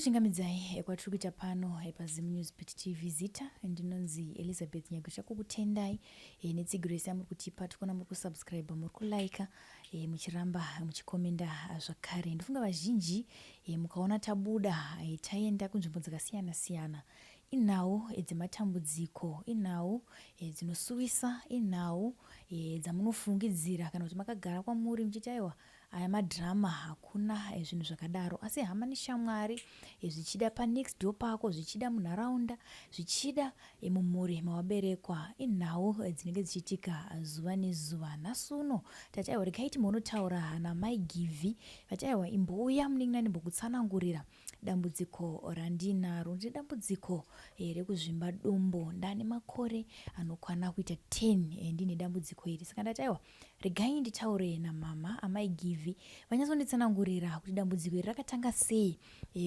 ndikuchingamidzai kwatiri kuita pano paZim News Pet TV zita ndinonzi Elizabeth Nyagusha kukutendai netsigiro yese muri kutipa tikona muri kusubscribe muri kulaika muchiramba muchikomenda zvakare. Ndifunga vazhinji mukaona tabuda taenda kunzvimbo dzakasiyana siyana inhau dzematambudziko, inhau dzinosuwisa, inhau dzamunofungidzira kana kuti makagara kwamuri muchiti aiwa aya madhirama hakuna zvinhu zvakadaro, asi hama neshamwari zvichida panext door pako, zvichida munharaunda, zvichida mumhuri mawaberekwa, inhau dzinenge dzichiitika zuva nezuva. Nhasi uno tati aiwa regai timonotaura namai Givhi vati aiwa imbouya munin'ina ndimbokutsanangurira dambudziko randinaro. Ndine dambudziko rekuzvimba dumbu, ndane makore anokwana kuita 10 ndine dambudziko iri. Saka ndati aiwa regai nditaure namama amai Givhi vanyatsonditsanangurira kuti dambudziko iri rakatanga sei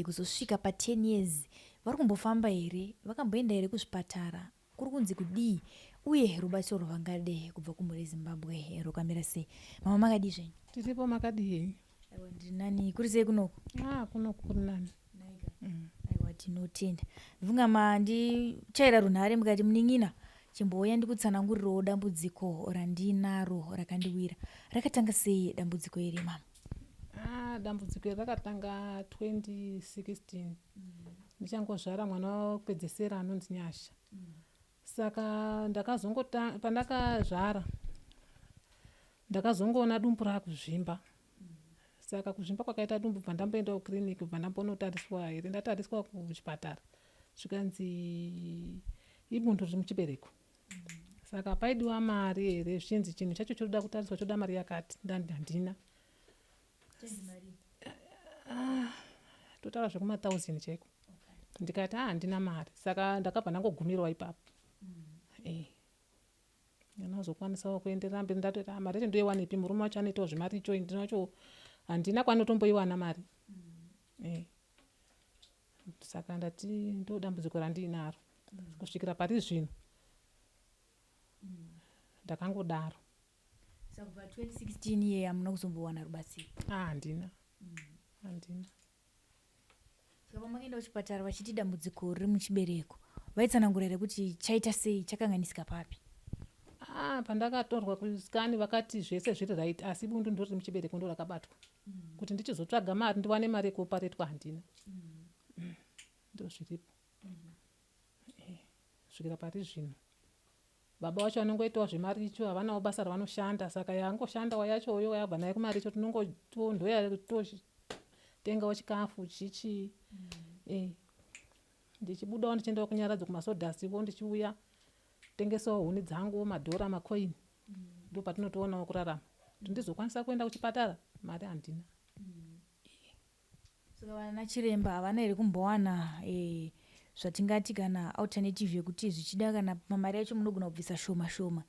kuzosvika pa10 years. Vari kumbofamba here, vakamboenda here kuzvipatara, kuri kunzi kudii, uye rubatsiro rwavangade kubva kumhuri yeZimbabwe rwakamira sei. Mama makadii zvenyu? Tiripo makadii? Aiwa ndiri nani, kuri sei kunoku? Kunoku kuri nani. Aiwa tinotenda. Ndifungama ndichaira runhare mukati munin'ina chimbouya ndikutsanangurirawo dambudziko randinaro rakandiwira. Rakatanga sei dambudziko iri mama? Dambudziko iri rakatanga 2016 ndichangozvara mwana wokupedzesera anonzi Nyasha. Saka pandakazvara ndakazongoona dumbu rakuzvimba. Saka kuzvimba kwakaita dumbu bva ndamboendawo kukiriniki, bva ndambonotariswa here, ndatariswa kuchipatara zvikanzi ibundu riri muchibereko. Saka paidiwa mari here, zvichinzi chinhu chacho choda kutariswa choda mari yakati, handina. Totaura zvekuma1000 chaiko. Ndikati handina mari, saka ndakabva ndangogumirawo ipapo. Ndinozokwanisa kuenderera mberi ndatoti mari yacho ndoiwanepi, murume wacho anoitawo zvemari icho, ndinacho handina kwanotomboiwana mari. Saka ndati ndo dambudziko randinaro kusvikira pari zvino ndakangodaro. Saka kubva 2016 iye hamuna kuzombowana rubatsiro? Handina. Saka pamakaenda kuchipatara vachiti dambudziko riri muchibereko, vaitsanangurira kuti chaita sei, chakanganisika papi? Pandakatorwa kusikani vakati zvese zviri right, asi bundu ndoriri muchibereko ndo rakabatwa. Kuti ndichizotsvaga mari ndiwane mari yekuoparetwa handina. Ndo zviripo. Svikira pari zvino baba wacho anongoitawo zvemari icho, havanawo basa ravanoshanda. Saka yangoshanda wayachoyo yabva nayo kumari icho, tinongondoya totengawo chikafu chichi. Ndichibudawo ndichiendawo kunyaradza kumasodhasiwo, ndichiuya tengesawo huni dzangu, madhora, makoini. Ndo patinotoonawo kurarama. Kuti ndizokwanisa kuenda kuchipatara mari handina. Saka vana chiremba havana here kumbowana zvatingati kana alternative yekuti zvichida kana mamari yacho munogona kubvisa shoma shoma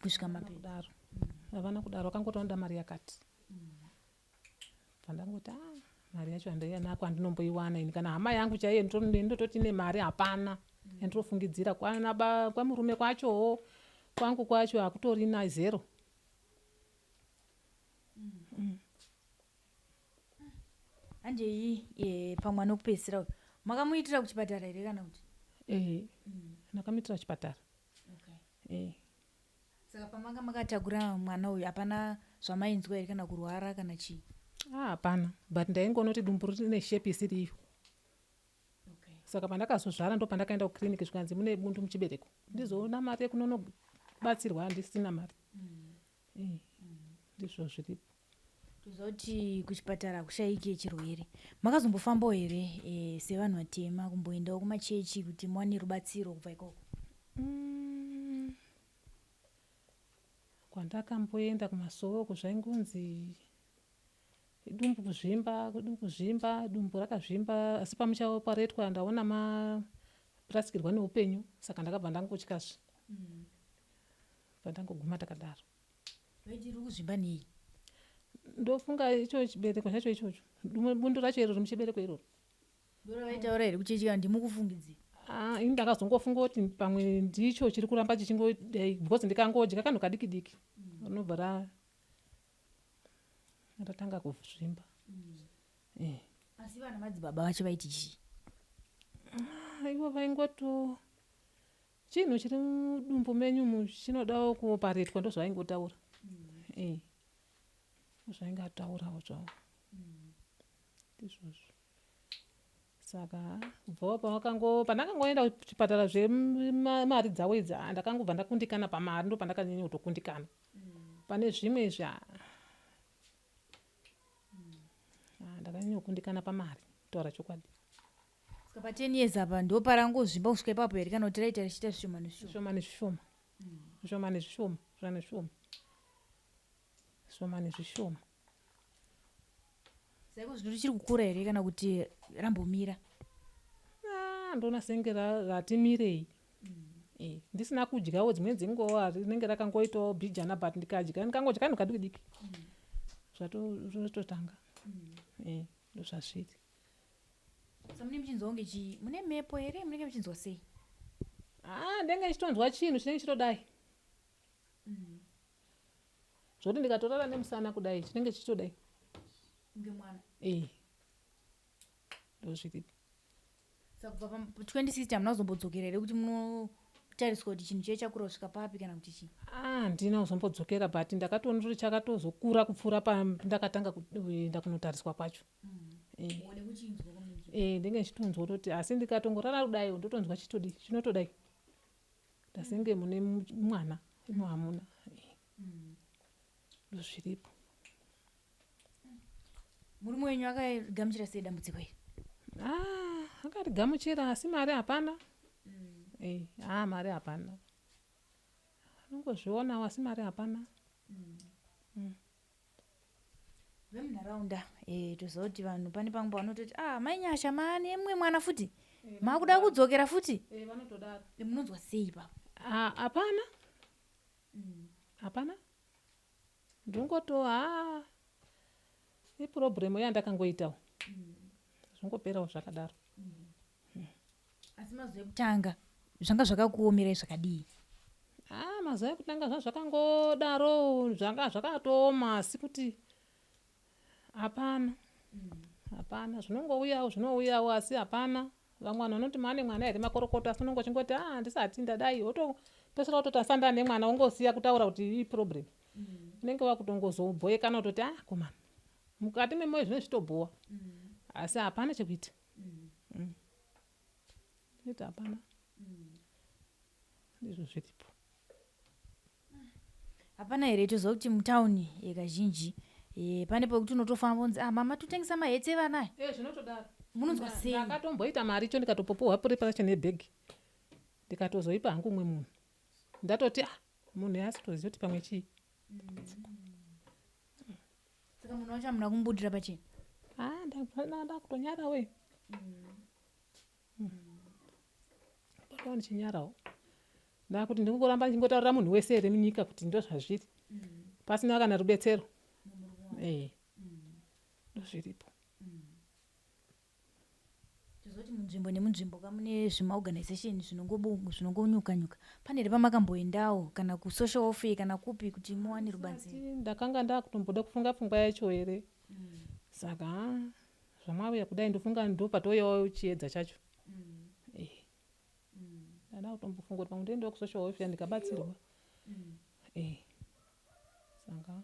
kusvika mapedaro? Havana kudaro, vakangotoda mari yakati. Pandangoti mari yacho handiyanako, handinomboiwana ini. Kana hama yangu chaiye ndototi ine mari hapana, yandirofungidzira kwamurume kwachowo, kwangu kwacho hakutorina zero. Handei pamwana wokupedzisira uyu makamuitira kuchipatara here kana kuti? Ndakamuitira kuchipatara. Saka pamanga makatakura mwana uyu hapana zvamainzwa here kana kurwara kana chii? Hapana, but ndaingonoti dumbu rine shepi isiri iyo. Saka pandakazozvara ndo pandakaenda kukiriniki zvikanzi mune bundu muchibereko. Ndizoona mari yekunonobatsirwa handisina mari. Ndizvo zviripo. Toziva kuti kuchipatara kushaike chirwere. Makazombofambawo here sevanhu vatema kumboendawo kumachechi kuti muwane rubatsiro kubva ikoko? Kwandakamboenda kumasoko zvaingonzi dumbu kuzvimba, dumbu rakazvimba, asi pamuchaoparetwa ndaona marasikirwa neupenyu. Saka ndakabva ndangotyazve. Pandangoguma takadaro. Vaiti riri kuzvimba nei? Ndofunga icho chibereko chacho ichocho. Bundu racho iro riri muchibereko iroro. Ndoravataura here kuchechi kana ndimukufungidzira? Ini ndakazongofunga kuti pamwe ndicho chiri kuramba chichingodai, because ndikangodya kanhu kadiki diki rinobva ratanga kuzvimba. asi vana madzibaba vacho vaiti chii? Ivo vaingoto chinhu chiri mudumbu menyumu chinodawo kuoparetwa ndozvaingotaura. Zvaingataurawo zvavo izvozvo. Saka kubvawo pandakangoenda kuchipatara zvemari dzawo idzi ndakangobva ndakundikana pamari, ndo pandakanyanya kutokundikana. Pane zvimwe ndakanyanya kukundikana pamari, kutaura chokwadi. Saka pa 10 years apa ndo parangozvimba kusvika ipapo here kana kuti raita richiita zvishoma nezvishoma? Zvishoma nezvishoma. Saiko zvino richiri kukura here kana kuti rambomira? Ndoona senge ratimirei. Ndisina kudyawo dzimwe dzenguva rinenge rakangoitawo bhijana but ndikadya ndikangodya kanhu kadiki diki. Zvatotanga. Ndozvazviri. Saka mune muchinzwa kunge chii? Mune mhepo here munenge muchinzwa sei? Ndenge chitonzwa chinhu chinenge chitodai. Zvoti ndikatorara nemusana kudai chinenge chitodai. Kunge mwana? Ndozviri. Saka kubva pa 2016 munazombodzokerera here kuti munotariswa kuti chinhu chiye chakura kusvika papi kana kuti chii? Handina kuzombodzokera but ndakatoona kuti chakatozokura kupfuura pandakatanga kuenda kunotariswa kwacho. Ndenge chitonzwa kuti asi ndikatongorara kudai ndotonzwa chinotodai. Ndasenge mune mwana ino hamuna. Ndozviripo. Murume wenyu akarigamuchira sei dambudziko iri? Akarigamuchira asi mari hapana. Mari hapana. Anongozvionawo asi mari hapana. Vemunharaunda toziva kuti vanhu pane pamwe vanototi mainyasha maane mumwe mwana futi makuda kudzokera futi. Vanotodaro. Munonzwa sei ipapo? Hapana. Hapana. Ndongoto iprobhuremu yandakangoitawo. Zvongoperawo zvakadaro. Asi mazuva ekutanga zvanga zvakakuomerai zvakadii? Mazuva ekutanga zvakangodaro zvanga zvakatooma asi kuti hapana. Hapana. Zvinouyawo asi hapana. Vamwe vanhu vanoti maane mwana here makorokota asi unongo chingoti handisati ndadai wotopedzisira kutoti asandana nemwana wongosiya kutaura kuti iprobhuremu. Unenge wakutongozobhoyekana kutoti komana mukati memoyo zvine zvitobhowa asi hapana chekuita. Kuti hapana. Ndizvo zviripo. Hapana here toziva kuti mutauni kazhinji pane pekuti unotofamba unzi mama totengesa mahetse evana. Zvinotodaro. Munonzwa sei? Ndakatomboita mari icho ndikatopopohwa preparation yebhegi ndikatozoipa hangu umwe munhu ndatoti munhu asitoziva kuti pamwe chii. Saka munhu wacho hamuna kumbudira pachena? Ndakutonyarawo. Ndakutonyarawo ndichinyarawo. Ndakuti ndingoramba ndichingotaurira munhu wese here munyika kuti ndozvazviri pasina kana rubetsero. Ndozviripo. Tozoti munzvimbo nemunzvimbo kamune zvimaorganization zvinongonyuka-nyuka. Pane here pamakamboendawo kana kusocial welfare kana kupi kuti muwane rubatsiro? Ndakanga ndakutomboda kufunga pfungwa yacho here. Saka zvamauya kudai ndofunga ndopatouyawo chiedza chacho. Ndada kutombofunga kuti pamwe ndoendawo kusocial welfare ndikabatsirwa. Saka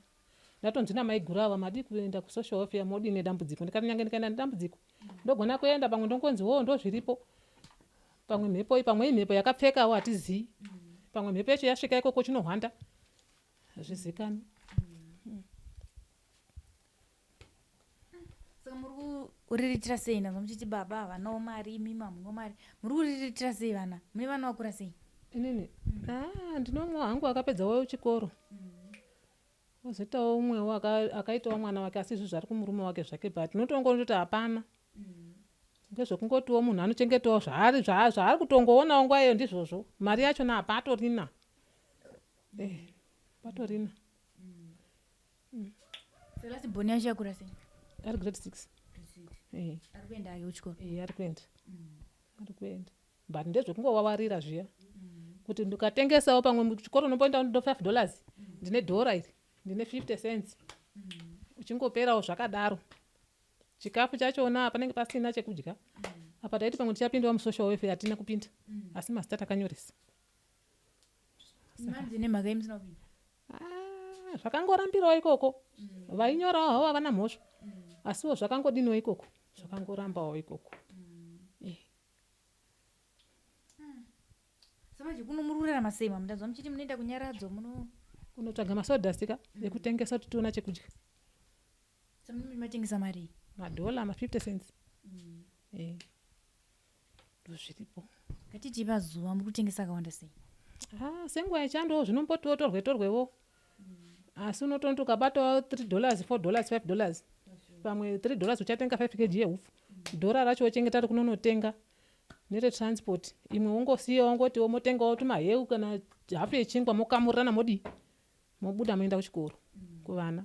ndatonzi namaiguru ava madi kuenda kusocial welfare modi nedambudziko. Ndikati nyange ndikaenda nedambudziko ndogona kuenda pamwe ndongonzi ndozviripo. Pamwe mhepo pamwe imhepo yakapfekawo hatizivi. Pamwe mhepo yacho yasvika ikoko chinohwanda. Hazvizikani. Saka muri kuriritira sei nazvo muchiti baba havanawo mari imi hamunawo mari muri kuriritira sei vana? Mune vana vakura sei? Inini ndinomwe hangu akapedzawo chikoro. Wozoitawo umwewo akaitawo mwana wake asi izvo zviri kumurume wake zvake but ndinotongoti hapana. Ngezvekungotiwo munhu anochengetawo zvaari kutongoonawo nguva iyo ndizvozvo. Mari yachona hapatorina. Patorina. Selasi bhoni yacho yakura sei? Ari grade 6. Ari kuenda ayo kuchikoro? Ari kuenda. Ari kuenda. But ndezvekungowawarira zviya. Kuti ndikatengesawo pamwe muchikoro unomboenda ndo $5 ndine dhora iri ndine 50 cents. Uchingoperawo zvakadaro. chikafu chachona panenge pasina chekudya apa taiti pamwe tichapindawo musocial welfare hatina kupinda asi mazita takanyoresa zvakangorambirawo ikoko vainyorawo havo havana mhosva asiwo zvakangodiniwo ikoko zvakangorambawo ikoko samaje kuno mururarama sei mamundazwa muchiti munoenda kunyaradzo kunotsvaga masodhasika ekutengesa kuti tiona chekudya matengesa mari madola ma50 cents ndozviripo ngatiti pazuva muri kutengesa akawanda sei senguva yechando zvinombotiwo torwewo asi unotonoti ukabatawo $3 $4 $5 pamwe $3 uchatenga 5 kg yehufu dhora racho wochengeta kuti kunonotenga neretransport imwe ungosiya ungoti womotengawo tumaheu kana hafu yechingwa mokamurirana modi mobuda moenda kuchikoro kuvana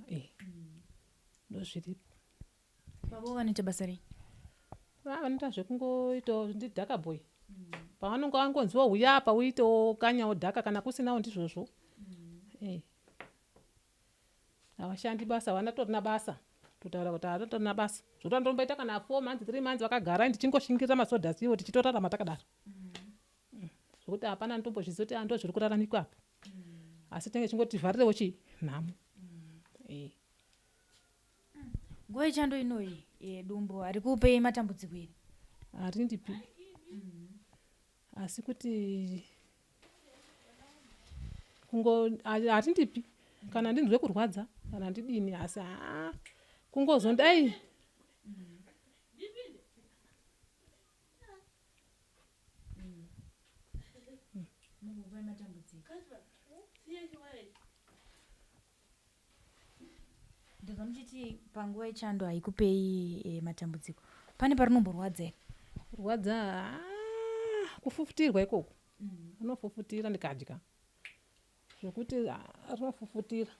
ndozviripo pavo vanoita basa rei vanoita zvekungoitawo ndidhaka boy pavanonga vangonziwa huya apa uitewo kanyawo dhaka kana kusinawo ndizvozvo havashandi basa vanatorina basa totaura kuti hatatorina basa zvotandomboita kana 4 months 3 months vakagara ndichingoshingira masodhasi iwo tichitorarama takadaro zvokuti hapana ndombozvizoti ando zviri kuraramikwa apa asi tenge chingoti vharirewo chinhamo nguva yechando inoi dumbo ari kupei matambudziko ere harindipi asi kuti harindipi kana ndinzwe kurwadza kana ndidini asi kungozondai ndozvamuchiti panguva yechando haikupei matambudziko pane parinomborwadza ere kurwadza kufufutirwa ikoko unofufutira ndikadya zvokuti rinofufutira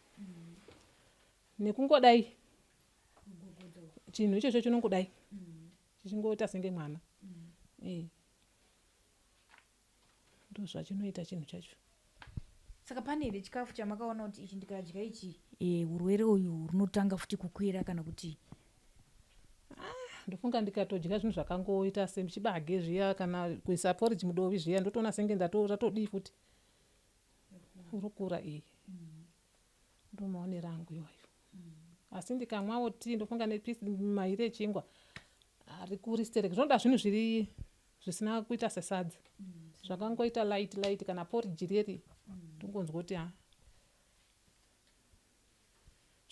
nekungodai chinhu ichocho chinongodai chichingoita senge mwana ndo zvachinoita chinhu chacho saka pane here chikafu chamakaona kuti ichi ndikadya ichi urwere uyu runotanga futi kukwira kana kuti ndofunga ndikatodya zvinhu zvakangoita semuchibage zviya kana kuisa porridge mudovi zviya ndotoona senge ndatodii futi urukura ndo maonero angu iwayo asi ndikamwawo tii ndofunga nepisi mairi echingwa ari kuristereki zvinoda zvinhu zviri zvisina kuita sesadza zvakangoita light kana porridge reri ndongonzwa kuti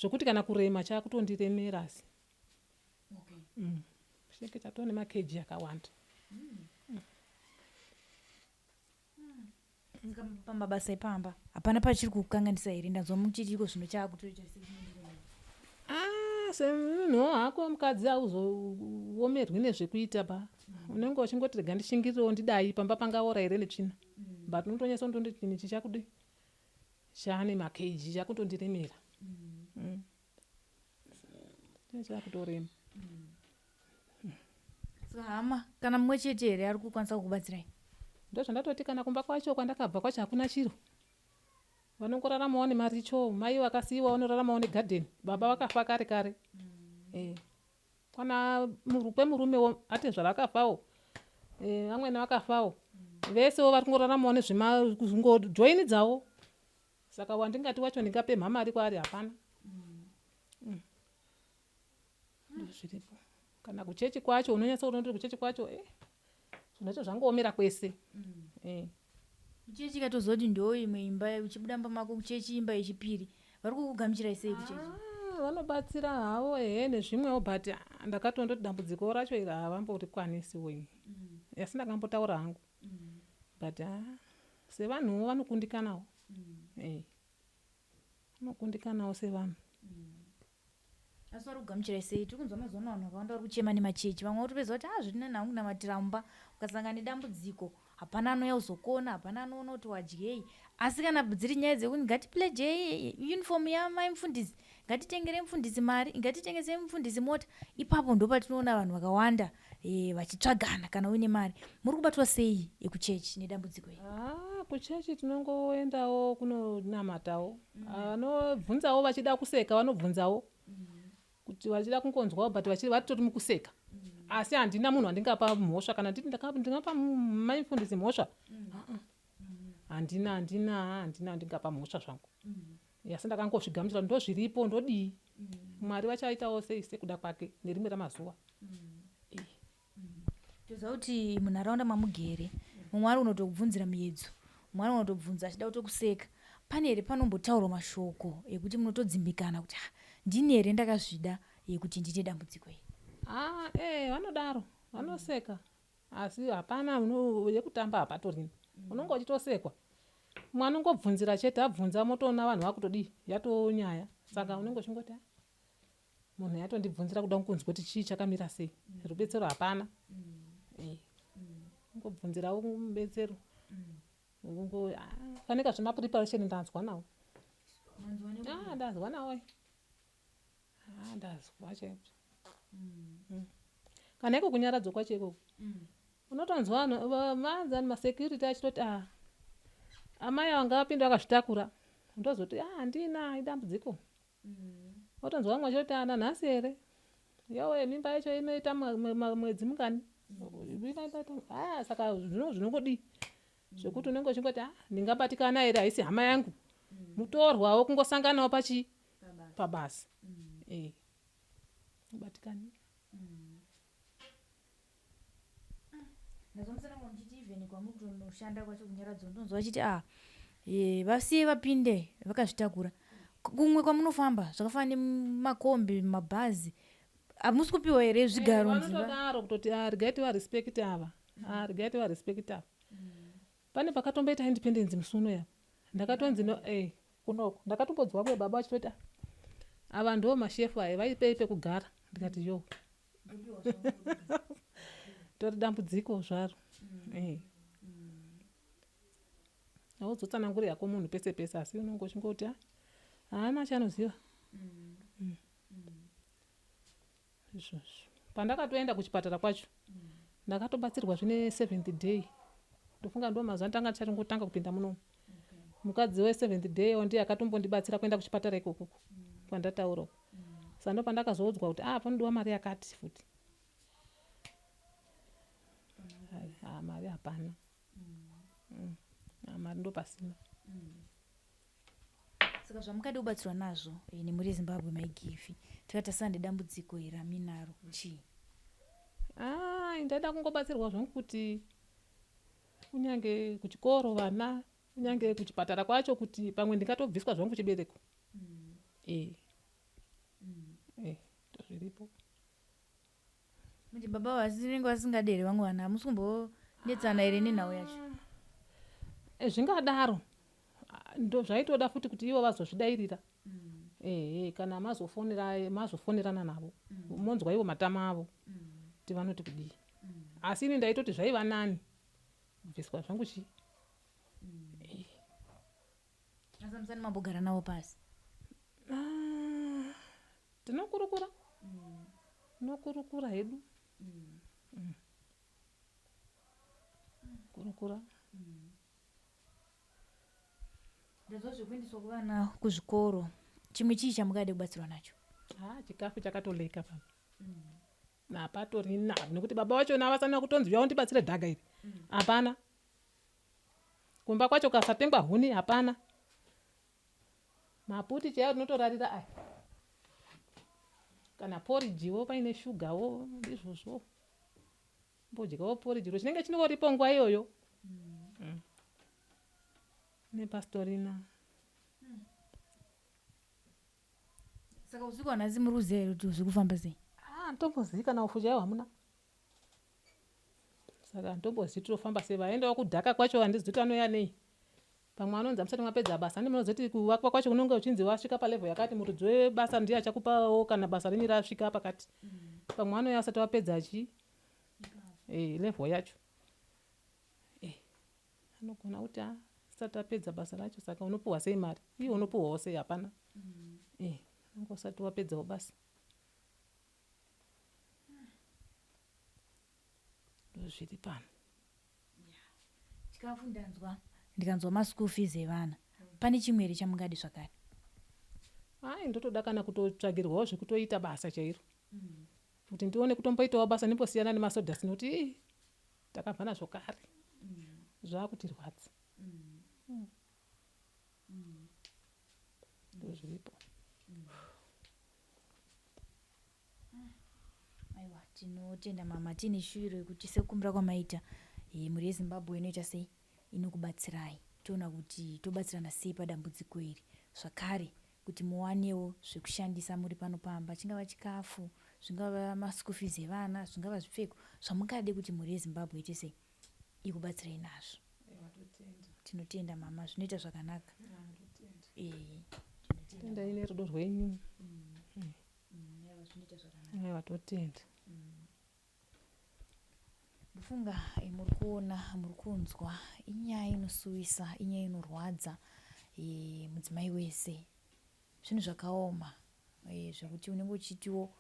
zvokuti kana kurema chakutondiremera asi sheke chatone makeji akawanda pamabasa epamba hapana pachiri kukanganisa here ndazwa muchitiko zvino chaakutoita semunhu hako mukadzi auzowomerwi nezvekuita pa unenge uchingoti rega ndishingirirewo ndidai pamba pangaora here netsvina but unotonyesa kutonditi chichakudi chaane makeji chakutondiremera chakutorema saka hama kana mumwe chete here ari kukwanisa kukubatsirai ndozvandatoti kana kumba kwacho kwandakabva kwacho hakuna chiro vanongoraramawo nemaricho mai vakasiyiwa vanoraramawo negadheni baba vakafa kare kare kana kwemurumewo ati zvarakafawo vamwene vakafawo vesewo vari kungoraramawo nezvimajoini dzavo saka wandingati wacho ndingape mhamari kwaari hapana ndozviripo kana kuchechi kwacho unonyatsa kuti kuchechi kwacho zvinhu zvangoomera kwese kuchechi katozoti ndo imwe imba uchibuda mba mako kuchechi imba yechipiri vari kukugamuchirai sei kuchechi vanobatsira havo nezvimwewo but ndakatondoti dambudziko racho iri havamborikwanisiwo asi ndakambotaura hangu but sevanhuwo vanokundikanawo vanokundikanawo sevanhu asi vari kugamuchirai sei tiri kunzwa mazuva vanhu vakawanda vari kuchema nemachechi vamwe vatopedza kuti zviri nanhangu namatira mumba ukasangana nedambudziko hapana anouya kuzokona hapana anoona kuti wadyei asi kana dziri nyaya dzekuti ngatipledgei uniform yamai mufundisi ngatitengere mufundisi mari ngatitengese mufundisi mota ipapo ndo patinoona vanhu vakawanda vachitsvagana kana uine mari muri kubatwa sei ekuchechi nedambudziko iri kuchechi tinongoendawo kunonamatawo vanobvunzawo vachida kuseka vanobvunzawo kuti vachida kungonzwawo but vatori mukuseka. Asi handina munhu wandingapa mhosva kana ndingapa maifundisi mhosva. Handina ndingapa mhosva zvangu. Asi ndakangozvigamuchira ndo zviripo ndodii. Mwari vachaitawo sei sekuda kwake nerimwe ramazuva. Toziva kuti munharaunda mamugere mumwe ari unotokubvunzira muedzo, mumwe ari unotobvunza achida kutokuseka. Pane here panombotaurwa mashoko ekuti munotodzimbikana kuti ndini here ndakazvida kuti ndiite dambudziko iri? Vanodaro, vanoseka. Asi hapana yekutamba hapatorina. Unonge uchitosekwa. Mwana ngobvunzira chete, abvunza motoona vanhu vakutodii, yatonyaya. Saka unonge uchingoti munhu yatondibvunzira kuda kunzwa kuti chii chakamira sei. Rubetsero hapana. Ngobvunzirawo mubetsero. Faneka zvemapreparation ndanzwa nawo. Ndazwa nawo. Ndazwa chete. Kana iko kunyaradzwa kwacho ikoko. Unotonzwa vanhu masecurity achitoti amai vanga vapinda vakazvitakura. Ndozoti handina idambudziko. Otonzwa vamwe vachiti nanhasi here. Yowe mimba yacho inoita mwedzi mungani. Saka zvinongodii zvekuti unenge uchingoti ndingabatikana here haisi hama yangu. Mutorwawo kungosanganawo pabasa. Batikani. Ndazomusana muchiti even kwamutonoshanda kwacho kunyaradza ndonzwa vachiti vasiye vapinde vakazvitakura. Kumwe kwamunofamba zvakafanana nemakombi, mabhazi, hamusi kupiwa here zvigaro? Vanotodaro kutoti regai tivarespect ava. Regai tivarespect ava. Pane pakatomboita independence musuno ya. Ndakatonzi kunoko. Ndakatombodzwa kuye baba achitoti ava ndo mashefu aya vaipei pekugara. Ndikati yo. Tori dambudziko zvaro. Audzotsanangurira yako munhu pese pese asi unonge uchingoti haana chanoziva. Izvozvo. Pandakatoenda kuchipatara kwacho ndakatobatsirwa zvine 7th day. Ndofunga ndo mazuva ndanga ndichatanga kupinda muno. Mukadzi we 7th day ndiye akatombondibatsira kuenda kuchipatara ikoko kwandataura. Saka ndo pandakazoudzwa kuti panodiwa mari yakati futi. Mari hapana. Mari ndo pasina. Saka zvamukade kubatsirwa nazvo nemuri Zimbabwe maigifi takati sande dambudziko raminaro chii? Ndaida kungobatsirwa zvangu kuti kunyange kuchikoro vana, kunyange kuchipatara kwacho kuti pamwe ndingatobviswa zvangu kuchibereko. Zviripo. Muti baba vasinenge vasingadere vamwe vana hamusi kumbonetsana here nenhau yacho? Zvingadaro. Ndo zvaitoda futi kuti ivo vazozvidairira. Kana mazofonerana navo. Monzwa ivo matama avo. Kuti vanoti kudii. Asi ini ndaitoti zvaiva nani. Kubviswa zvangu chii. Asi musani mambogara navo pasi? Tinokurukura. Tinokurukura hedu. Kurukura. Ndazva zvekuendeswa kuvana kuzvikoro. Chimwe chii chamukade kubatsirwa nacho? Chikafu chakatoleka pano. Napatorina nekuti baba vacho navasanira kutonzi vyavo ndibatsire dhaga iri. Hapana. Kumba kwacho kasatengwa huni hapana. Maputi chaiwo tinotorarira aya. Kana porijiwo paine shugawo ndizvozvo. Mbodyawo porijiro chinenge chinongoripo nguva iyoyo. Nepastorina. Saka usiku hanhasi muruziva kuti zviri kufamba sei? Ndombozikana ufu chaiwo hamuna. Saka ndombozi tinofamba sei vaendawo kudhaka kwacho handizoti anouya nei. Pamwe anonzi musati mwapedza basa munozoti kuvakwa kwacho kunonge uchinzi wasvika palevel yakati murudzi webasa ndiye achakupawo kana basa renyu rasvika pakati. Pamwe anouya asati wapedza level yacho. Anogona kuti asati apedza basa racho saka unopuhwa sei mari? Iye unopuhwawo sei? Hapana. Usati wapedzawo basa. Zviri pano. Chikafu ndanzwa. Ndikanzwa maschool fees evana. Pane chimwe here chamungade zvakare? ai ndotoda kana kutotsvagirwawo zvekutoita basa chairo kuti ndione kutomboitawo basa ndimbosiyana nemasoda sinoti takabva nazvo kare zvakutirwadza ndozviripo. Aiwa, tinotenda mama, tine shuviro yekuti sekumbira kwamaita mhuri yeZimbabwe inoita sei, inokubatsirai. Toona kuti tobatsirana sei padambudziko iri. Zvakare kuti muwanewo zvekushandisa muri pano pamba, chingava chikafu, zvingava maschool fees evana, zvingava zvipfeko, zvamungade kuti mhuri yeZimbabwe ite sei, ikubatsirai nazvo. Tinotenda mama, zvinoita zvakanaka. Tenda ine rudo rwenyu. Zvinoita zvakanaka. Aiwa, totenda. Ndofunga muri kuona, muri kunzwa inyaya inosuwisa, inyaya inorwadza mudzimai wese. Zvinhu zvakaoma zvekuti unenge uchitiwo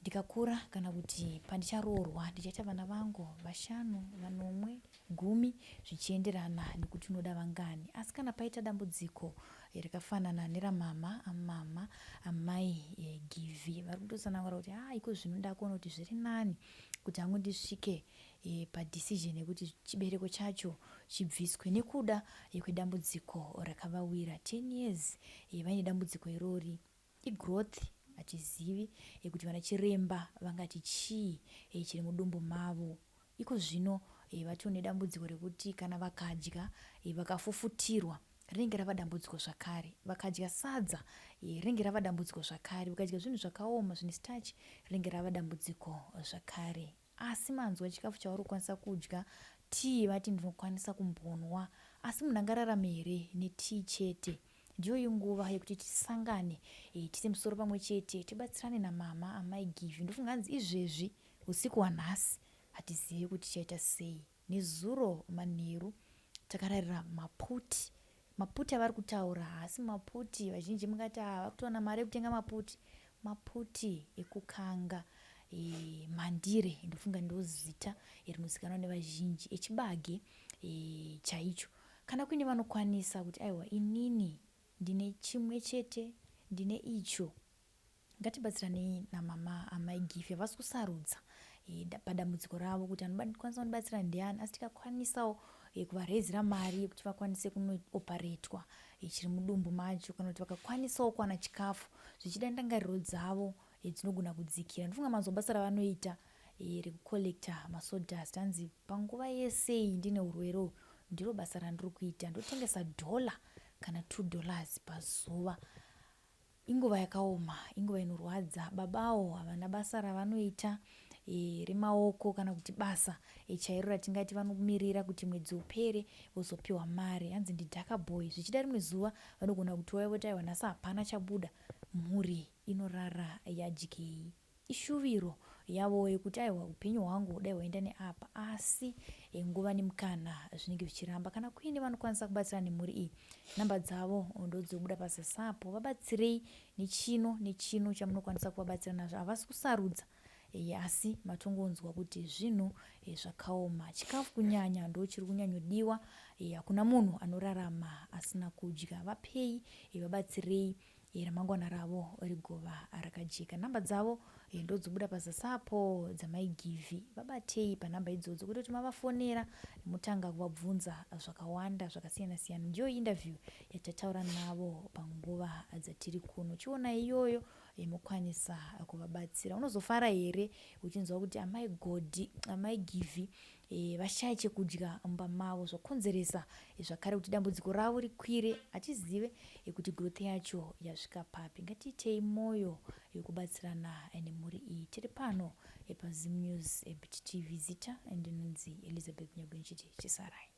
ndikakura kana kuti pandicharoorwa ndichaita vana vangu 5, 10, 10 zvichienderana nekuti unoda vangani. Asi kana paita dambudziko rakafanana neramama, amama, amai Givi, vari kutotsanangura kuti iko zvino ndakuona kuti zviri nani kuti hangu ndisvike padecision yekuti chibereko chacho chibviswe nekuda kwedambudziko rakavawira 10 years vaine dambudziko irori. Igrowth hatizivi kuti vana chiremba vangati chii chiri mudumbu mavo. Iko zvino vatione dambudziko rekuti kana vakadya vakafufutirwa rinenge rava dambudziko zvakare, vakadya sadza rinenge rava dambudziko zvakare, vakadya zvinhu zvakaoma zvine starch rinenge rava dambudziko zvakare. Asi manzwa chikafu chauri kukwanisa kudya, tii vati ndinokwanisa kumbonwa, asi munhu angararame here netii chete. Ndiyo nguva yekuti tisangane tise musoro pamwe chete, tibatsirane namama amai Givi. Ndofunga hanzi izvezvi usiku hwanhasi hatizivi kuti chaita sei. Nezuro manheru takararira maputi. Maputi avari kutaura, asi maputi vazhinji mungati vari kutowana mari yekutenga maputi. Maputi ekukanga mandire, ndofunga ndozita rinozikanwa nevazhinji, echibage chaicho. Kana kuine vanokwanisa kuti aiwa inini ndine chimwe chete, ndine icho, ngatibatsiranei namama amai Givi havasi kusarudza padambudziko ravo kuti anokwanisa kundibatsira ndiani, asi tikakwanisawo kuvarezera mari yekuti vakwanise kunoparetwa chiri mudumbu macho, kana kuti vakakwanisawo kuwana chikafu zvichida ndangariro dzavo dzinogona kudzikira. Ndofunga manzwa basa ravanoita rekukolekta masodhasti, hanzi panguva yese ndine urwere ndiro basa randiri kuita, ndotengesa $1 kana $2 pazuva. Inguva yakaoma, inguva inorwadza. Babawo havana basa ravanoita remaoko kana kuti basa chairo ratingati vanomirira kuti mwedzi upere vozopiwa mari, hanzi ndidhaka boy. Zvichida rimwe zuva vanogona kutouya voti aiwa nhasi hapana chabuda, mhuri inorara yadyei. Ishuviro yavo yekuti aiwa upenyu hwangu dai hwaenda neapa, asi nguva nemukana zvinenge zvichiramba. Kana kuine vanokwanisa kubatsira nemhuri iyi, namba dzavo ndodzibuda pasasapo, vabatsirei nechino chamunokwanisa kuvabatsira nazvo. Havasi kusarudza asi matongonzwa kuti zvinhu zvakaoma. Chikafu kunyanya ndo chiri kunyanyodiwa, hakuna munhu anorarama asina kudya. Vapei, vabatsirei, ramangwana ravo rigova rakajeka. Namba dzavo ndodzibuda pasasapo dzamai Givi, vabatei panhamba idzodzo kuti mavafonera mutanga kuvabvunza zvakawanda zvakasiyana siyana. Ndiyo interview yatataura navo panguva dzatiri kuno. Chiona iyoyo mukwanisa kuvabatsira. Unozofara here uchinzwa kuti amai Givi vashaya chekudya mumba mavo, zvakonzeresa zvakare kuti dambudziko ravo rikwire. Hatizive kuti growth yacho yasvika papi. Ngatiitei moyo yekubatsirana nemhuri iyi. Tiri pano paZim News Bit TV Zita, ndinonzi Elizabeth Nyagunchiti Chisarai.